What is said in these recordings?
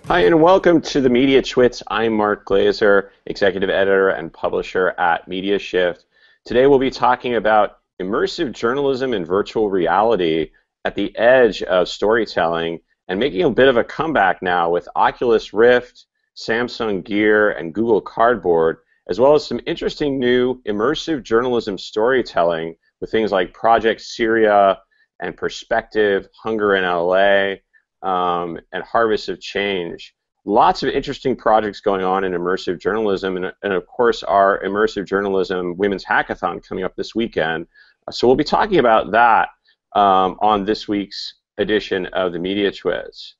Hi, and welcome to the Mediatwits. I'm Mark Glaser, executive editor and publisher at MediaShift. Today we'll be talking about immersive journalism and virtual reality at the edge of storytelling and making a bit of a comeback now with Oculus Rift, Samsung Gear, and Google Cardboard, as well as some interesting new immersive journalism storytelling with things like Project Syria and Perspective, Hunger in LA, and Harvest of Change. Lots of interesting projects going on in immersive journalism, and of course our immersive journalism women's hackathon coming up this weekend. So we'll be talking about that on this week's edition of the Mediatwits.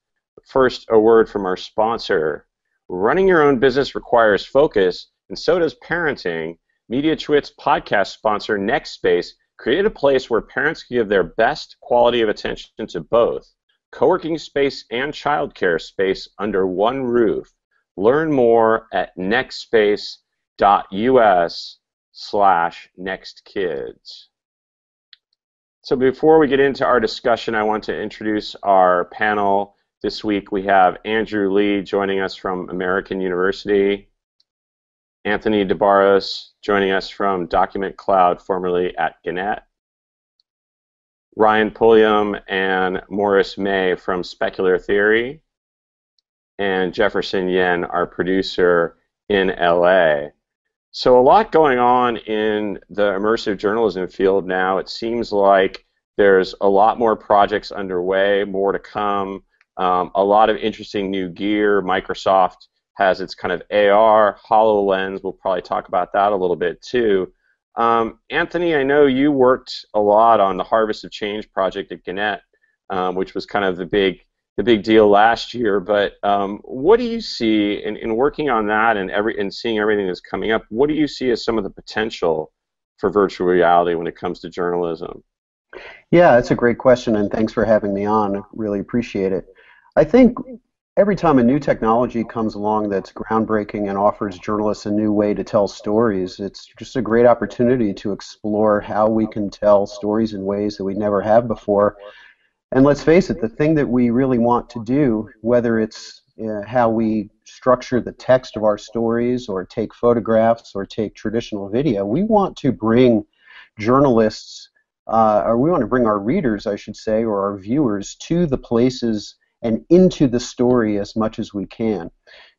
First, a word from our sponsor. Running your own business requires focus, and so does parenting. Mediatwits podcast sponsor NextSpace created a place where parents can give their best quality of attention to both co-working space and childcare space under one roof. Learn more at nextspace.us/nextkids. So before we get into our discussion, I want to introduce our panel. This week we have Andrew Lih joining us from American University, Anthony DeBarros joining us from DocumentCloud, formerly at Gannett, Ryan Pulliam and Morris May from Specular Theory, and Jefferson Yen, our producer in LA. So a lot going on in the immersive journalism field now. It seems like there's a lot more projects underway, more to come, a lot of interesting new gear. Microsoft has its kind of AR, HoloLens. We'll probably talk about that a little bit too. Anthony, I know you worked a lot on the Harvest of Change project at Gannett, which was kind of the big deal last year. But what do you see in working on that and seeing everything that's coming up? What do you see as some of the potential for virtual reality when it comes to journalism? Yeah, that's a great question, and thanks for having me on. I really appreciate it. I think every time a new technology comes along that's groundbreaking and offers journalists a new way to tell stories, it's just a great opportunity to explore how we can tell stories in ways that we never have before. And let's face it, the thing that we really want to do, whether it's how we structure the text of our stories or take photographs or take traditional video, we want to bring journalists, or we want to bring our readers, I should say, or our viewers to the places and into the story as much as we can.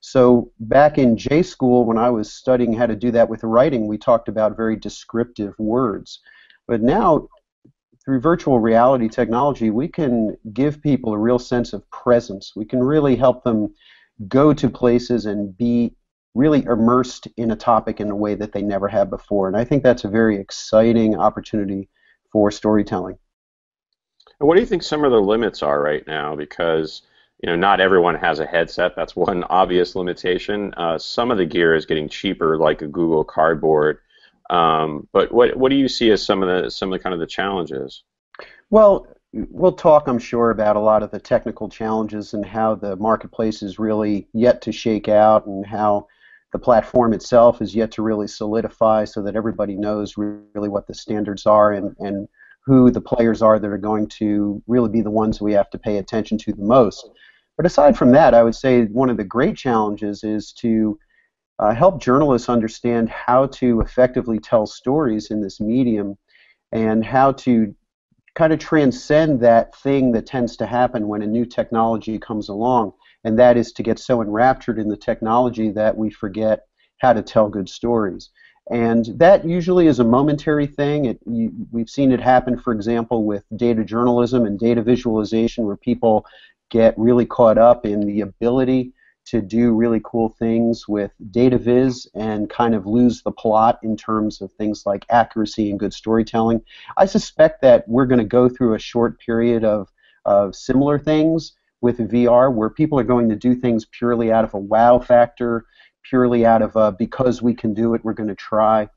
So back in J school, when I was studying how to do that with writing, we talked about very descriptive words. But now, through virtual reality technology, we can give people a real sense of presence. We can really help them go to places and be really immersed in a topic in a way that they never have before. And I think that's a very exciting opportunity for storytelling. And what do you think some of the limits are right now? Because not everyone has a headset. That's one obvious limitation. Some of the gear is getting cheaper, like a Google Cardboard. But what do you see as some of the kind of the challenges? Well, we'll talk, I'm sure, about a lot of the technical challenges and how the marketplace is really yet to shake out, and how the platform itself is yet to really solidify so that everybody knows really what the standards are and who the players are that are going to really be the ones we have to pay attention to the most. But aside from that, I would say one of the great challenges is to help journalists understand how to effectively tell stories in this medium, and how to kind of transcend that thing that tends to happen when a new technology comes along, and that is to get so enraptured in the technology that we forget how to tell good stories. And that usually is a momentary thing. We've seen it happen, for example, with data journalism and data visualization, where people get really caught up in the ability to do really cool things with data viz and kind of lose the plot in terms of things like accuracy and good storytelling. I suspect that we're going to go through a short period of similar things with VR, where people are going to do things purely out of a wow factor, purely out of because we can do it, we're going to try.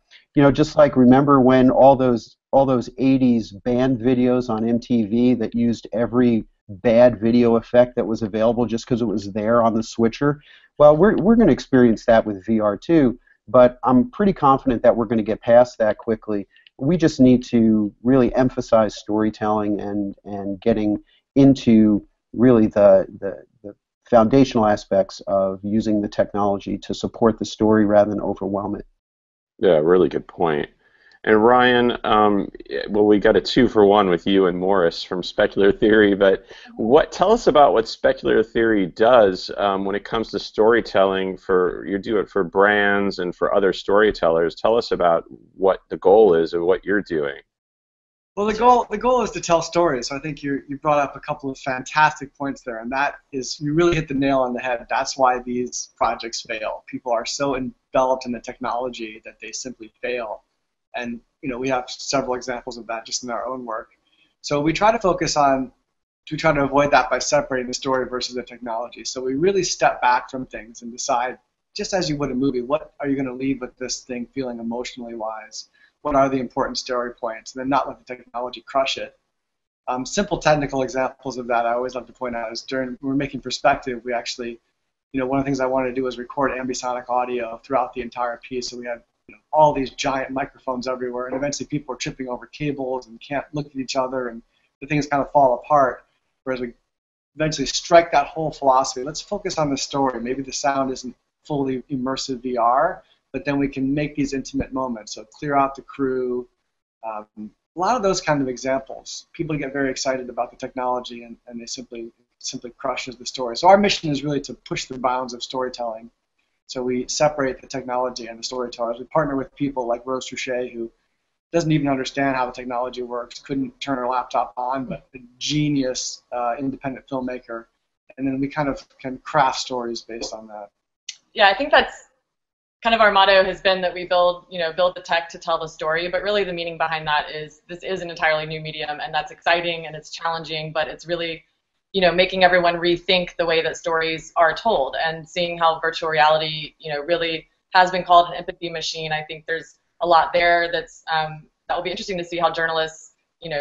Just like, remember when all those 80s band videos on MTV that used every bad video effect that was available just because it was there on the switcher? Well, we're going to experience that with VR too, but I'm pretty confident that we're going to get past that quickly. We just need to really emphasize storytelling and getting into really the foundational aspects of using the technology to support the story rather than overwhelm it. Yeah, really good point. And Ryan, well, we got a 2-for-1 with you and Morris from Specular Theory, but tell us about what Specular Theory does when it comes to storytelling. You do it for brands and for other storytellers. Tell us about what the goal is of what you're doing. Well, the goal is to tell stories. So I think you brought up a couple of fantastic points there, and that is, you really hit the nail on the head. That's why these projects fail. People are so enveloped in the technology that they simply fail. And we have several examples of that just in our own work. So we try to try to avoid that by separating the story versus the technology. So we really step back from things and decide, just as you would a movie, what are you going to leave with this thing feeling emotionally wise? What are the important story points? And then not let the technology crush it. Simple technical examples of that I always love to point out is when we're making perspective, we actually, one of the things I wanted to do was record ambisonic audio throughout the entire piece. So we had all these giant microphones everywhere, and eventually people are tripping over cables and can't look at each other, and the things kind of fall apart. Whereas we eventually strike that whole philosophy. Let's focus on the story. Maybe the sound isn't fully immersive VR, but then we can make these intimate moments. So clear out the crew. A lot of those kind of examples. People get very excited about the technology, and they simply crushes the story. So our mission is really to push the bounds of storytelling. So we separate the technology and the storytellers. We partner with people like Rose Truchet, who doesn't even understand how the technology works, couldn't turn her laptop on, but a genius independent filmmaker. And then we kind of can craft stories based on that. Yeah, I think that's kind of our motto has been that we build the tech to tell the story, but really the meaning behind that is this is an entirely new medium, and that's exciting and it's challenging, but it's really making everyone rethink the way that stories are told, and seeing how virtual reality, really has been called an empathy machine. I think there's a lot there that will be interesting to see how journalists,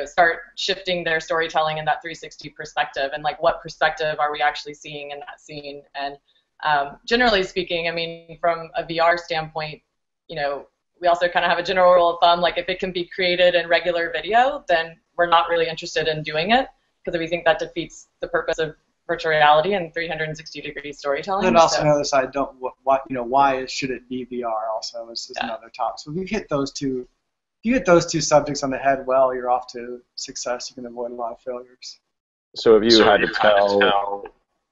start shifting their storytelling in that 360 perspective, and like what perspective are we actually seeing in that scene. And generally speaking, I mean, from a VR standpoint, we also kind of have a general rule of thumb, like if it can be created in regular video, then we're not really interested in doing it, because we think that defeats the purpose of virtual reality and 360-degree storytelling. And also on the other side, why should it be VR? Also, is another topic. So if you hit those two subjects on the head, well, you're off to success. You can avoid a lot of failures. So if you had to tell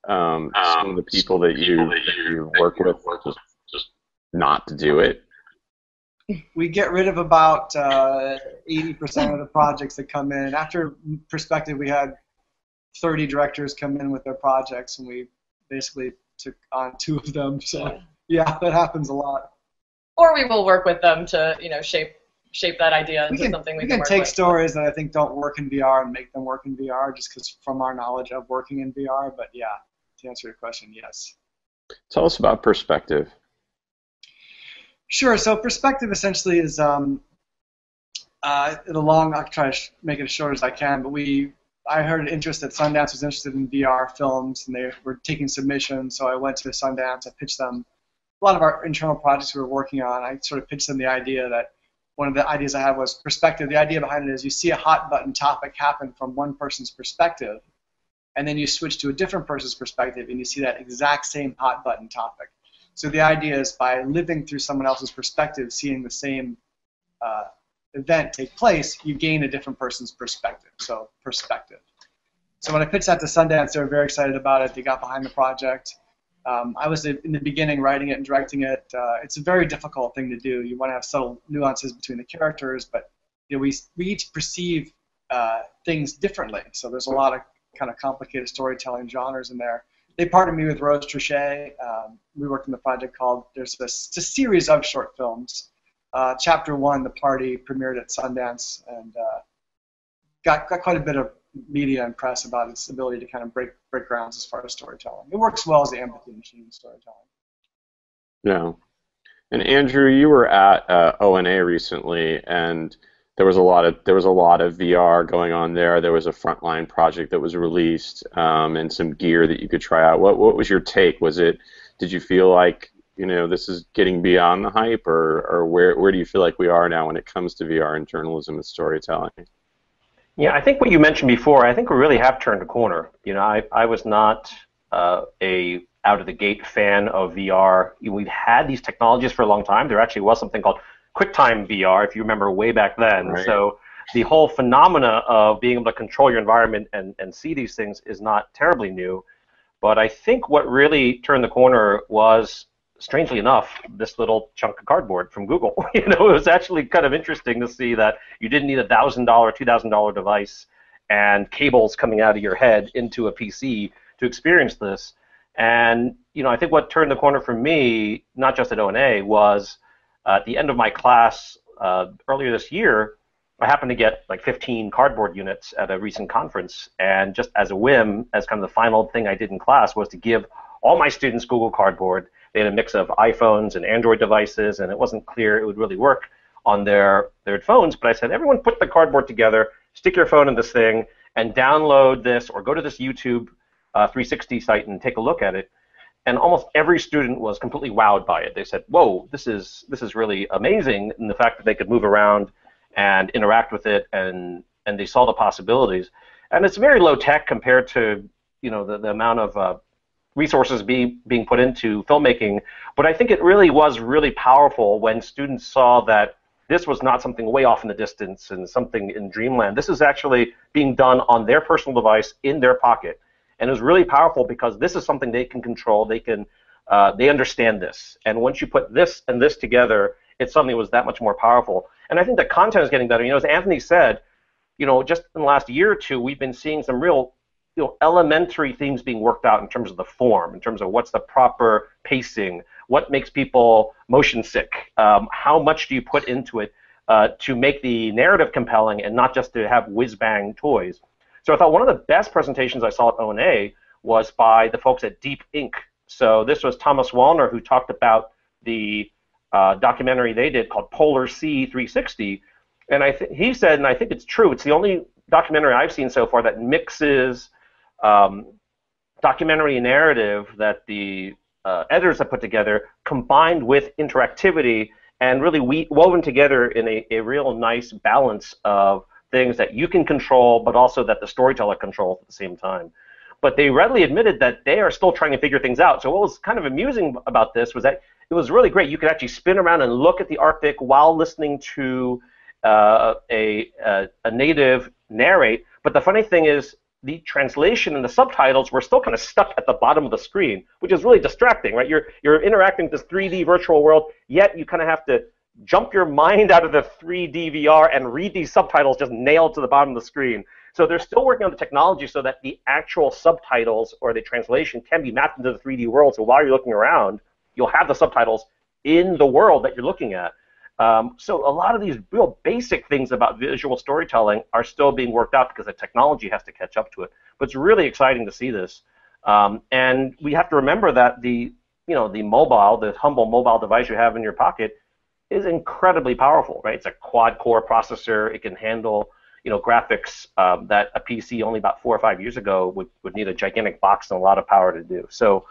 some of the people that you work with just not to do it. We get rid of about 80% of the projects that come in. After Perspective, we had 30 directors come in with their projects, and we basically took on 2 of them. So yeah, that happens a lot. Or we will work with them to shape that idea into something we can work with. We can take stories that I think don't work in VR and make them work in VR, just because from our knowledge of working in VR. But yeah, to answer your question, yes. Tell us about Perspective. Sure. So Perspective essentially is I'll try to make it as short as I can, but I heard interest that Sundance was interested in VR films, and they were taking submissions, so I went to Sundance. I pitched them a lot of our internal projects we were working on. I sort of pitched them the idea that one of the ideas I had was Perspective. The idea behind it is you see a hot button topic happen from one person's perspective, and then you switch to a different person's perspective, and you see that exact same hot button topic. So the idea is by living through someone else's perspective, seeing the same event take place, you gain a different person's perspective. So Perspective. So when I pitched that to Sundance, they were very excited about it. They got behind the project. I was in the beginning writing it and directing it. It's a very difficult thing to do. You want to have subtle nuances between the characters, but we each perceive things differently. So there's a lot of kind of complicated storytelling genres in there. They partnered me with Rose Truchet. We worked on the project called, it's a series of short films. Chapter 1, The Party, premiered at Sundance, and got quite a bit of media and press about its ability to kind of break grounds as far as storytelling. It works well as the empathy machine in storytelling. Yeah. And Andrew, you were at ONA recently, and there was a lot of VR going on there. There was a frontline project that was released, and some gear that you could try out. What was your take? Did you feel like this is getting beyond the hype, or where do you feel like we are now when it comes to VR and journalism and storytelling? Yeah, I think what you mentioned before, I think we really have turned a corner. I was not a out-of-the-gate fan of VR. We've had these technologies for a long time. There actually was something called QuickTime VR, if you remember way back then. Right. So the whole phenomena of being able to control your environment and see these things is not terribly new. But I think what really turned the corner was, strangely enough, this little chunk of cardboard from Google. It was actually kind of interesting to see that you didn't need a $1,000, $2,000 device and cables coming out of your head into a PC to experience this. And I think what turned the corner for me, not just at O&A, was at the end of my class earlier this year, I happened to get like 15 cardboard units at a recent conference, and just as a whim, as kind of the final thing I did in class, was to give all my students Google Cardboard. They had a mix of iPhones and Android devices, and it wasn't clear it would really work on their phones, but I said, everyone put the cardboard together, stick your phone in this thing, and download this, or go to this YouTube 360 site and take a look at it. And almost every student was completely wowed by it. They said, whoa, this is really amazing, in the fact that they could move around and interact with it, and they saw the possibilities. And it's very low tech compared to the amount of resources being put into filmmaking, but I think it really was really powerful when students saw that this was not something way off in the distance and something in dreamland. This is actually being done on their personal device in their pocket, and it was really powerful because this is something they can control. They understand this, and once you put this and this together, it's something that was that much more powerful. And I think the content is getting better. As Anthony said, just in the last year or two, we've been seeing some real elementary things being worked out in terms of the form, in terms of what's the proper pacing, what makes people motion sick, how much do you put into it to make the narrative compelling and not just to have whiz-bang toys. So I thought one of the best presentations I saw at O&A was by the folks at Deep Inc. So this was Thomas Wallner, who talked about the documentary they did called Polar Sea 360, and he said, and I think it's true, it's the only documentary I've seen so far that mixes documentary narrative that the editors have put together, combined with interactivity, and really woven together in a real nice balance of things that you can control, but also that the storyteller controls at the same time. But they readily admitted that they are still trying to figure things out. So what was kind of amusing about this was that it was really great. You could actually spin around and look at the Arctic while listening to a native narrate. But the funny thing is, the translation and the subtitles were still kind of stuck at the bottom of the screen, which is really distracting, right? You're interacting with this 3D virtual world, yet you kind of have to jump your mind out of the 3D VR and read these subtitles just nailed to the bottom of the screen. So they're still working on the technology so that the actual subtitles or the translation can be mapped into the 3D world. So while you're looking around, you'll have the subtitles in the world that you're looking at. So a lot of these real basic things about visual storytelling are still being worked out because the technology has to catch up to it. But it's really exciting to see this. And we have to remember that the humble mobile device you have in your pocket is incredibly powerful, right? It's a quad-core processor. It can handle graphics that a PC only about 4 or 5 years ago would need a gigantic box and a lot of power to do. So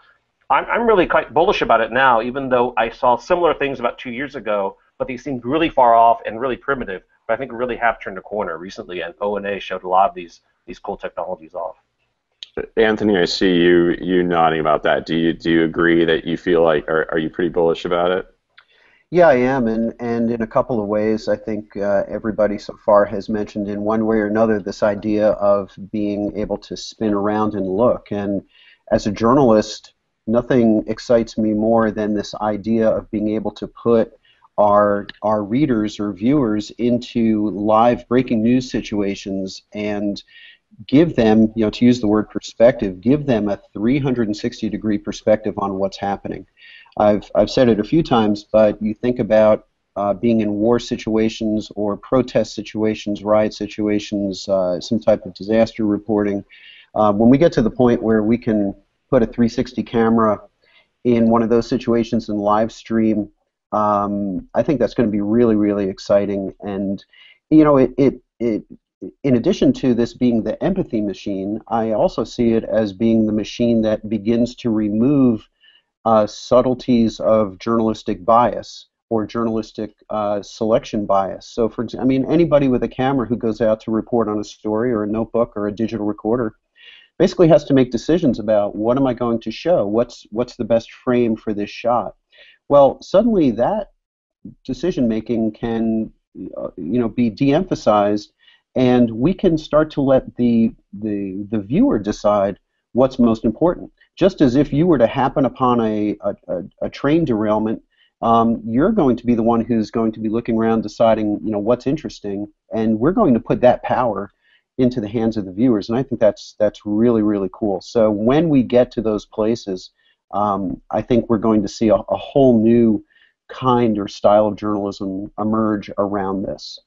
I'm really quite bullish about it now, even though I saw similar things about 2 years ago, but they seemed really far off and really primitive. But I think we really have turned a corner recently, and O&A showed a lot of these cool technologies off. Anthony, I see you nodding about that. Do you agree that you feel like, are you pretty bullish about it? Yeah, I am, and in a couple of ways. I think everybody so far has mentioned in one way or another this idea of being able to spin around and look. And as a journalist, nothing excites me more than this idea of being able to put our readers or viewers into live breaking news situations and give them, to use the word perspective, give them a 360-degree perspective on what's happening. I've said it a few times, but you think about being in war situations or protest situations, riot situations, some type of disaster reporting. When we get to the point where we can put a 360 camera in one of those situations and live stream, I think that's going to be really, really exciting. And in addition to this being the empathy machine, I also see it as being the machine that begins to remove subtleties of journalistic bias or journalistic selection bias. So, for example, anybody with a camera who goes out to report on a story or a notebook or a digital recorder, basically has to make decisions about what am I going to show, what's the best frame for this shot. Well, suddenly that decision making can be de-emphasized, and we can start to let the viewer decide what's most important. Just as if you were to happen upon a train derailment, you're going to be the one who's going to be looking around deciding what's interesting, and we're going to put that power into the hands of the viewers, and I think that's really, really cool. So when we get to those places, I think we're going to see a whole new kind or style of journalism emerge around this.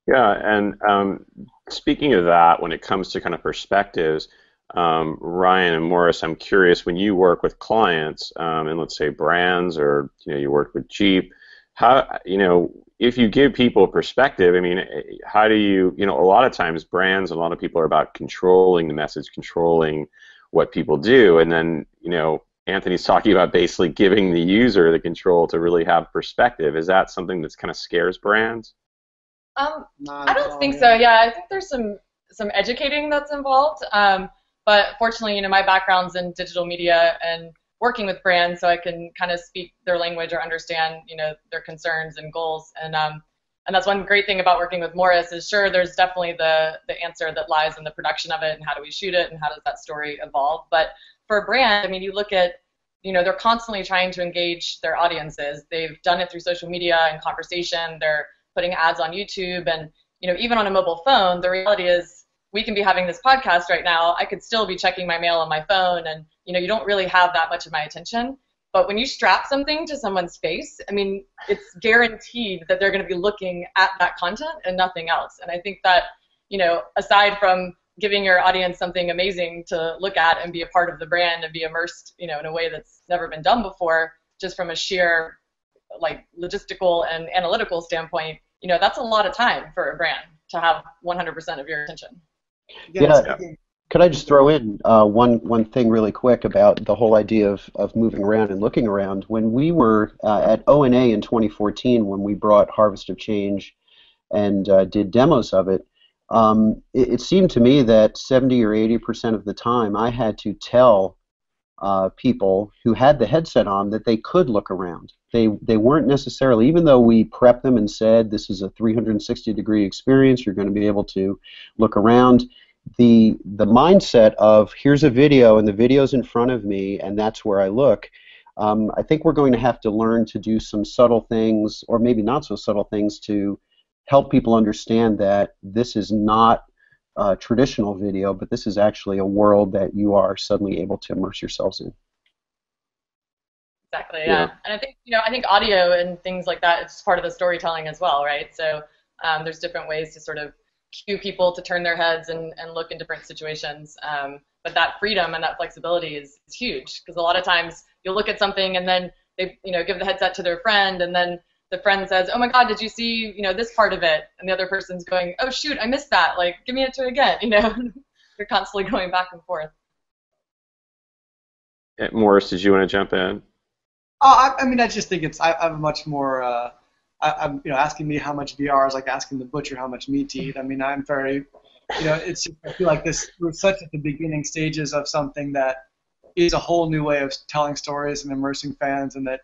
Yeah, and speaking of that, when it comes to kind of perspectives, Ryan and Morris, I'm curious, when you work with clients, and let's say brands, or you work with Jeep, how if you give people a perspective, I mean, how do you, a lot of times brands, a lot of people are about controlling the message, controlling what people do, and then Anthony's talking about basically giving the user the control to really have perspective. Is that something that's kind of scares brands? I don't think so. Yeah, I think there's some educating that's involved. But fortunately, my background's in digital media and working with brands, so I can kind of speak their language or understand, their concerns and goals. And that's one great thing about working with Morris is, sure, there's definitely the answer that lies in the production of it and how do we shoot it and how does that story evolve. But for a brand, I mean, you look at, they're constantly trying to engage their audiences. They've done it through social media and conversation. They're putting ads on YouTube, and even on a mobile phone. The reality is, we can be having this podcast right now. I could still be checking my mail on my phone, and you don't really have that much of my attention. But when you strap something to someone's face, I mean, it's guaranteed that they're going to be looking at that content and nothing else. And I think that, aside from giving your audience something amazing to look at and be a part of the brand and be immersed, in a way that's never been done before, just from a sheer logistical and analytical standpoint, that's a lot of time for a brand to have 100% of your attention. Yeah. Could I just throw in one thing really quick about the whole idea of moving around and looking around? When we were at O&A in 2014, when we brought Harvest of Change and did demos of it, it seemed to me that 70 or 80% of the time I had to tell people who had the headset on that they could look around. They weren't necessarily, even though we prepped them and said this is a 360-degree experience, you're going to be able to look around, the mindset of here's a video and the video's in front of me and that's where I look, I think we're going to have to learn to do some subtle things, or maybe not so subtle things, to help people understand that this is not traditional video, but this is actually a world that you are suddenly able to immerse yourselves in. Exactly, yeah. And I think audio and things like that, it's part of the storytelling as well, right? So there's different ways to sort of cue people to turn their heads and look in different situations. But that freedom and that flexibility is huge, because a lot of times you'll look at something and then they give the headset to their friend, and then the friend says, "Oh my God, did you see this part of it?" And the other person's going, "Oh shoot, I missed that. Like, give me it to again." You're constantly going back and forth. Morris, did you want to jump in? I mean, I just think I'm much more. I'm asking me how much VR is like asking the butcher how much meat to eat. I mean, I'm very, it's just, I feel like we're such at the beginning stages of something that is a whole new way of telling stories and immersing fans, and that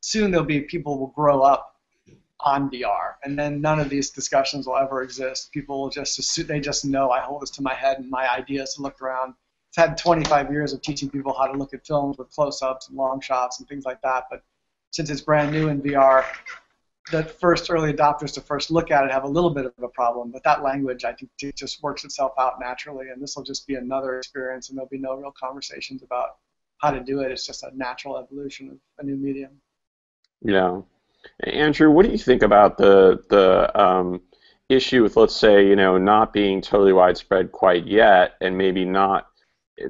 soon there'll be people will grow up on VR, and then none of these discussions will ever exist. People will they just know I hold this to my head and my ideas to look around. I've had 25 years of teaching people how to look at films with close-ups and long shots and things like that, but since it's brand new in VR, the first early adopters to first look at it have a little bit of a problem, but that language, I think, it just works itself out naturally, and this will just be another experience, and there'll be no real conversations about how to do it. It's just a natural evolution of a new medium. Yeah. Andrew, what do you think about the issue with, let's say, not being totally widespread quite yet, and maybe not,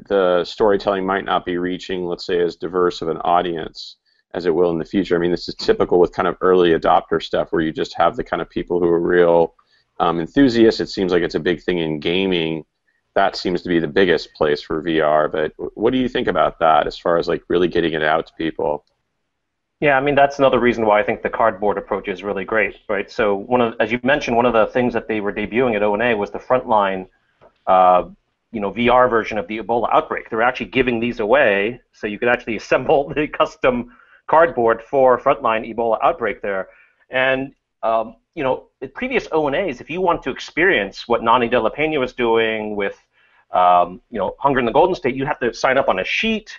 the storytelling might not be reaching, let's say, as diverse of an audience as it will in the future? I mean, this is typical with kind of early adopter stuff, where you just have the kind of people who are real enthusiasts. It seems like it's a big thing in gaming. That seems to be the biggest place for VR. But what do you think about that, as far as like really getting it out to people? Yeah, I mean, that's another reason why I think the cardboard approach is really great, right? So as you mentioned, one of the things that they were debuting at O&A was the frontline VR version of the Ebola outbreak. They're actually giving these away, so you could actually assemble the custom cardboard for frontline Ebola outbreak there. And in previous O&As, if you want to experience what Nani de la Peña was doing with Hunger in the Golden State, you have to sign up on a sheet.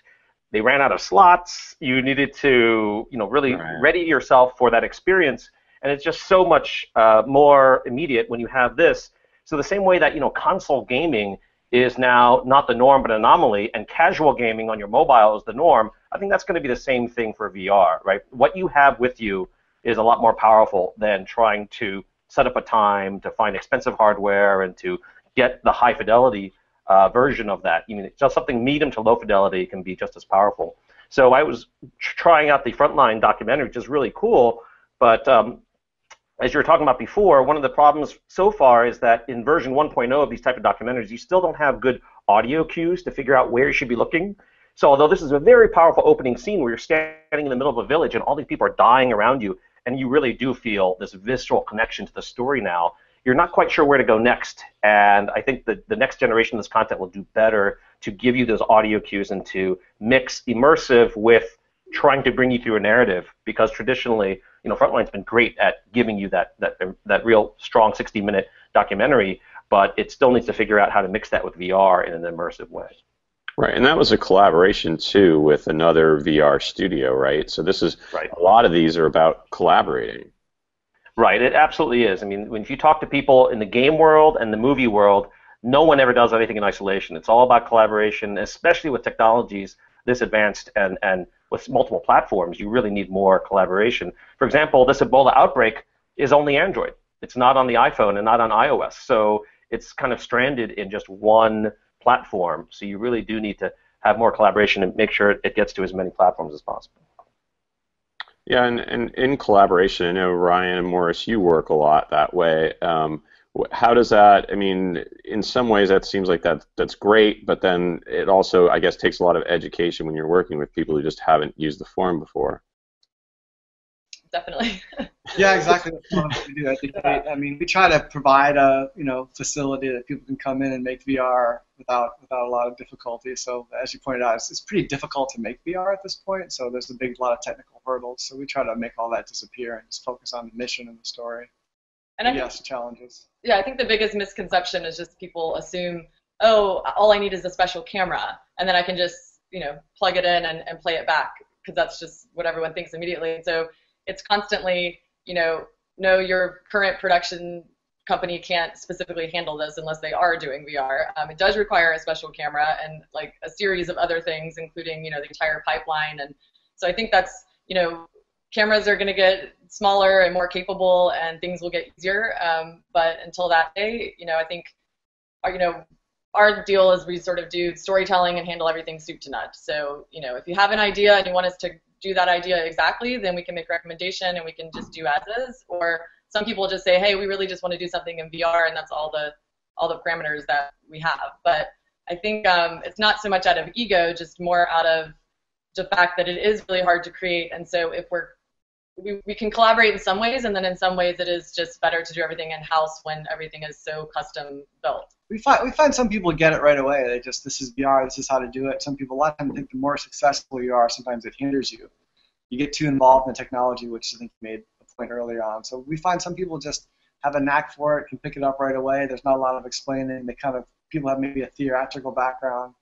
They ran out of slots. You needed to really ready yourself for that experience. And it's just so much more immediate when you have this. So the same way that console gaming is now not the norm but an anomaly, and casual gaming on your mobile is the norm, I think that's going to be the same thing for VR, right? What you have with you is a lot more powerful than trying to set up a time, to find expensive hardware, and to get the high fidelity version of that. Just something medium to low fidelity can be just as powerful. So I was trying out the Frontline documentary, which is really cool, but as you were talking about before, one of the problems so far is that in version 1.0 of these type of documentaries, you still don't have good audio cues to figure out where you should be looking. So although this is a very powerful opening scene where you're standing in the middle of a village and all these people are dying around you, and you really do feel this visceral connection to the story now, you're not quite sure where to go next. And I think that the next generation of this content will do better to give you those audio cues and to mix immersive with trying to bring you through a narrative, because traditionally, Frontline's been great at giving you that real strong 60-minute documentary, but it still needs to figure out how to mix that with VR in an immersive way. Right, and that was a collaboration too with another VR studio, right? So this is a lot of these are about collaborating. Right, it absolutely is. I mean, if you talk to people in the game world and the movie world, no one ever does anything in isolation. It's all about collaboration, especially with technologies this advanced and with multiple platforms. You really need more collaboration. For example, this Ebola outbreak is only Android. It's not on the iPhone and not on iOS. So it's kind of stranded in just one platform. So you really do need to have more collaboration and make sure it gets to as many platforms as possible. Yeah, and in collaboration, I know Ryan and Morris, you work a lot that way. How does that, I mean, in some ways that seems like that's great, but then it also, I guess, takes a lot of education when you're working with people who just haven't used the forum before. Definitely. Yeah, exactly. That's what we do. I mean, we try to provide a facility that people can come in and make VR without a lot of difficulty. So as you pointed out, it's pretty difficult to make VR at this point. So there's a lot of technical hurdles. So we try to make all that disappear and just focus on the mission and the story. And yes, challenges. Yeah, I think the biggest misconception is just people assume, oh, all I need is a special camera, and then I can just plug it in and play it back, because that's just what everyone thinks immediately. And so it's constantly, no, your current production company can't specifically handle this unless they are doing VR. It does require a special camera and like a series of other things, including the entire pipeline. And so I think that's cameras are going to get smaller and more capable, and things will get easier. But until that day, I think our deal is we sort of do storytelling and handle everything soup to nuts. So if you have an idea and you want us to do that idea exactly, then we can make a recommendation and we can just do as is. Or some people just say, hey, we really just want to do something in VR, and that's all the parameters that we have. But I think it's not so much out of ego, just more out of the fact that it is really hard to create. And so if we can collaborate in some ways, and then in some ways it is just better to do everything in-house when everything is so custom built. We find some people get it right away. They just, this is VR, this is how to do it. Some people, a lot of times, think the more successful you are, sometimes it hinders you. You get too involved in the technology, which I think you made a point earlier on. So we find some people just have a knack for it, can pick it up right away. There's not a lot of explaining. People have maybe a theatrical background.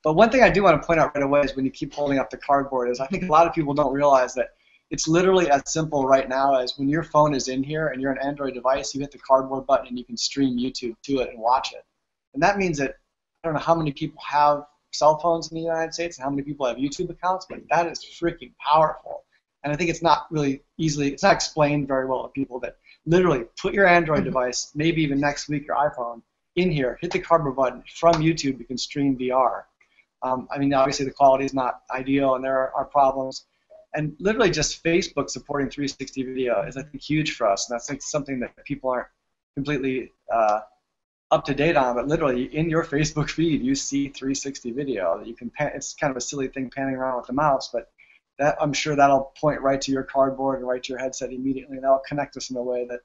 But one thing I do want to point out right away is when you keep holding up the cardboard is I think a lot of people don't realize that it's literally as simple right now as when your phone is in here and you're an Android device, you hit the cardboard button and you can stream YouTube to it and watch it. And that means that I don't know how many people have cell phones in the United States and how many people have YouTube accounts, but that is freaking powerful. And I think it's not explained very well to people that literally put your Android device, maybe even next week your iPhone, in here, hit the cardboard button, from YouTube you can stream VR. I mean, obviously the quality is not ideal and there are problems. And literally just Facebook supporting 360 video is, I think, huge for us. And that's like something that people aren't completely up to date on. But literally in your Facebook feed, you see 360 video that you can it's kind of a silly thing panning around with the mouse, but that I'm sure that'll point right to your cardboard and right to your headset immediately, and that'll connect us in a way that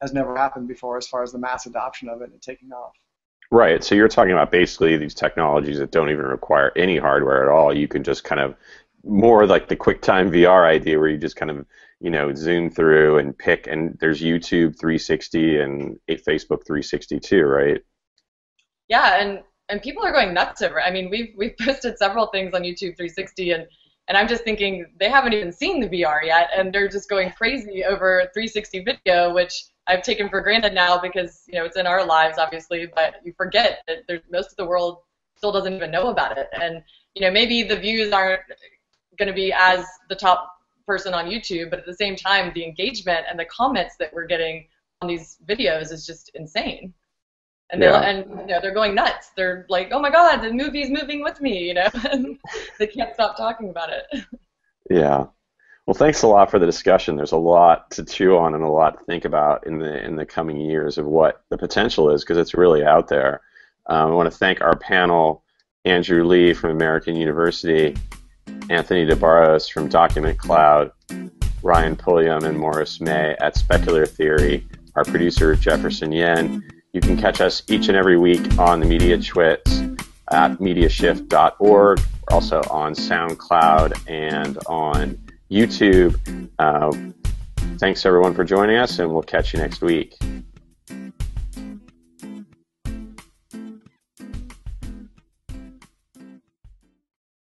has never happened before as far as the mass adoption of it and taking off. Right. So you're talking about basically these technologies that don't even require any hardware at all. You can just kind of more like the QuickTime VR idea where you just kind of, zoom through and pick, and there's YouTube 360 and Facebook 360 too, right? Yeah, and people are going nuts over it. I mean, we've posted several things on YouTube 360, and I'm just thinking they haven't even seen the VR yet, and they're just going crazy over 360 video, which I've taken for granted now because it's in our lives, obviously, but you forget that most of the world still doesn't even know about it, and maybe the views aren't going to be as the top person on YouTube, but at the same time, the engagement and the comments that we're getting on these videos is just insane. And they're going nuts. They're like, "Oh my God, the movie's moving with me," and they can't stop talking about it. Yeah. Well, thanks a lot for the discussion. There's a lot to chew on and a lot to think about in the coming years of what the potential is, because it's really out there. I want to thank our panel, Andrew Lih from American University, Anthony DeBarros from DocumentCloud, Ryan Pulliam and Morris May at Specular Theory, our producer Jefferson Yen. You can catch us each and every week on the Mediatwits at MediaShift.org. We're also on SoundCloud and on YouTube. Thanks everyone for joining us, and we'll catch you next week.